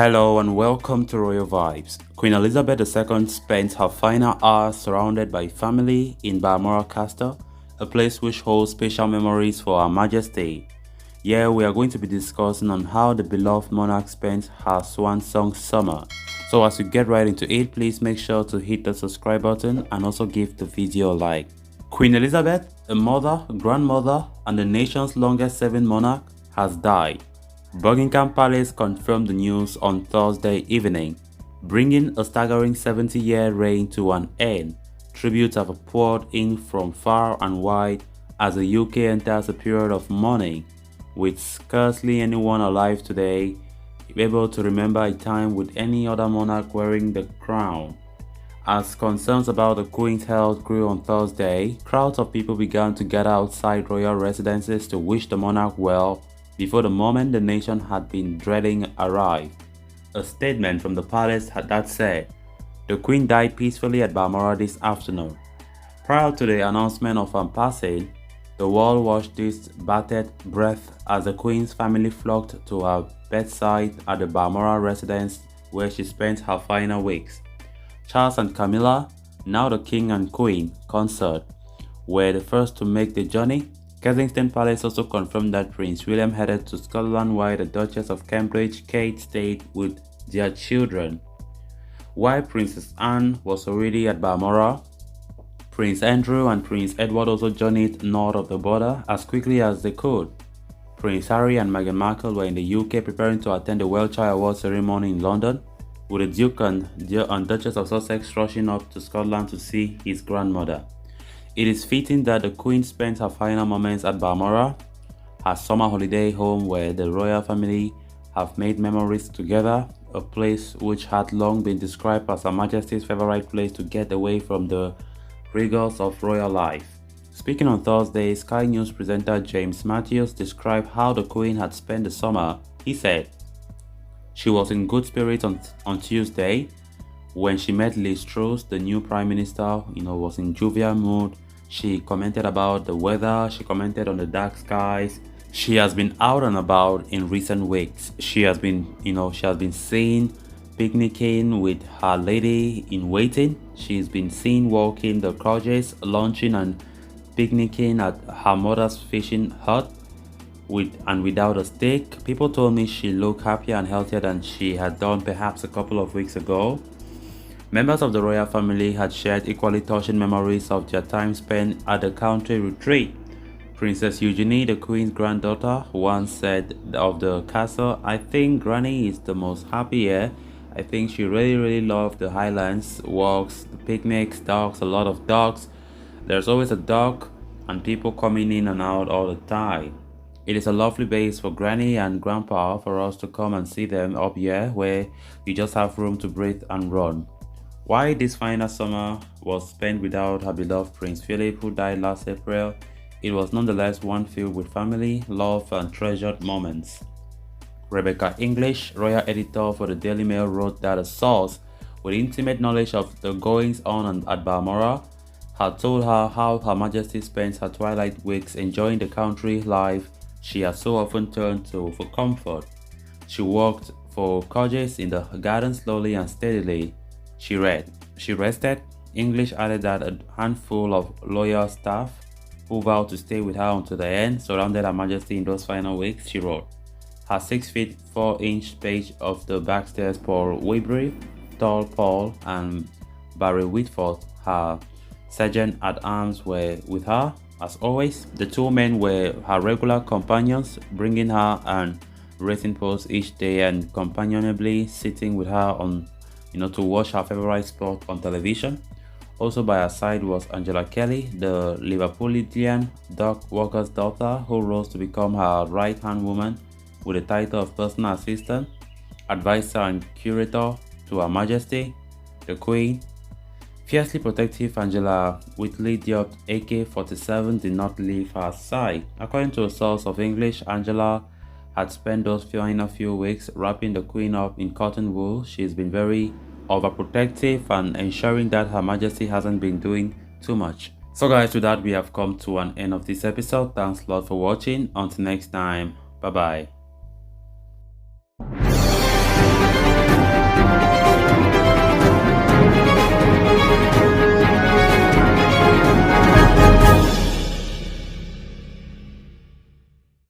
Hello and welcome to Royal Vibes. Queen Elizabeth II spent her final hours surrounded by family in Balmoral Castle, a place which holds special memories for Her Majesty. Here we are going to be discussing on how the beloved monarch spent her swan song summer. So as you get right into it, please make sure to hit the subscribe button and also give the video a like. Queen Elizabeth, a mother, grandmother, and the nation's longest serving monarch, has died. Buckingham Palace confirmed the news on Thursday evening, bringing a staggering 70-year reign to an end. Tributes have poured in from far and wide as the UK enters a period of mourning, with scarcely anyone alive today able to remember a time with any other monarch wearing the crown. As concerns about the Queen's health grew on Thursday, crowds of people began to gather outside royal residences to wish the monarch well before the moment the nation had been dreading arrived. A statement from the palace that said, "The Queen died peacefully at Balmoral this afternoon." Prior to the announcement of her passing, the world watched this bated breath as the Queen's family flocked to her bedside at the Balmoral residence where she spent her final weeks. Charles and Camilla, now the King and Queen consort, were the first to make the journey. Kensington Palace also confirmed that Prince William headed to Scotland while the Duchess of Cambridge, Kate, stayed with their children. While Princess Anne was already at Balmoral, Prince Andrew and Prince Edward also journeyed north of the border as quickly as they could. Prince Harry and Meghan Markle were in the UK preparing to attend the World Child Award ceremony in London, with the Duke and Duchess of Sussex rushing up to Scotland to see his grandmother. It is fitting that the Queen spent her final moments at Balmoral, her summer holiday home where the royal family have made memories together, a place which had long been described as Her Majesty's favorite place to get away from the rigors of royal life. Speaking on Thursday, Sky News presenter James Matthews described how the Queen had spent the summer. He said, "She was in good spirits on Tuesday. When she met Liz Truss, the new Prime Minister, was in jovial mood. She commented about the weather, she commented on the dark skies. She has been out and about in recent weeks. She has been seen picnicking with her lady in waiting. She's been seen walking the courges, lunching and picnicking at her mother's fishing hut without a stick. People told me she looked happier and healthier than she had done perhaps a couple of weeks ago." Members of the royal family had shared equally touching memories of their time spent at the country retreat. Princess Eugenie, the Queen's granddaughter, once said of the castle, "I think Granny is the most happy here. I think she really loved the Highlands, walks, the picnics, dogs, a lot of dogs. There's always a dog and people coming in and out all the time. It is a lovely base for Granny and Grandpa for us to come and see them up here where you just have room to breathe and run." While this final summer was spent without her beloved Prince Philip, who died last April, it was nonetheless one filled with family, love, and treasured moments. Rebecca English, royal editor for the Daily Mail, wrote that a source with intimate knowledge of the goings-on at Balmoral had told her how Her Majesty spent her twilight weeks enjoying the country life she has so often turned to for comfort. She walked for courges in the garden slowly and steadily. She rested. English added that a handful of loyal staff who vowed to stay with her until the end surrounded Her Majesty in those final weeks. She wrote, her 6 feet 4-inch page of the backstairs, Paul Webury, Tall Paul, and Barry Whitford, her sergeant-at-arms, were with her. As always, the two men were her regular companions, bringing her and racing posts each day and companionably sitting with her on to watch her favorite sport on television. Also by her side was Angela Kelly, the Liverpoolian dock worker's daughter, who rose to become her right-hand woman with the title of personal assistant, advisor and curator to Her Majesty, the Queen. Fiercely protective Angela Whitley Diop AK-47 did not leave her side. According to a source of English, Angela had spent those final few weeks wrapping the Queen up in cotton wool. She's been very overprotective and ensuring that Her Majesty hasn't been doing too much. So guys, with that we have come to an end of this episode. Thanks a lot for watching. Until next time, bye bye.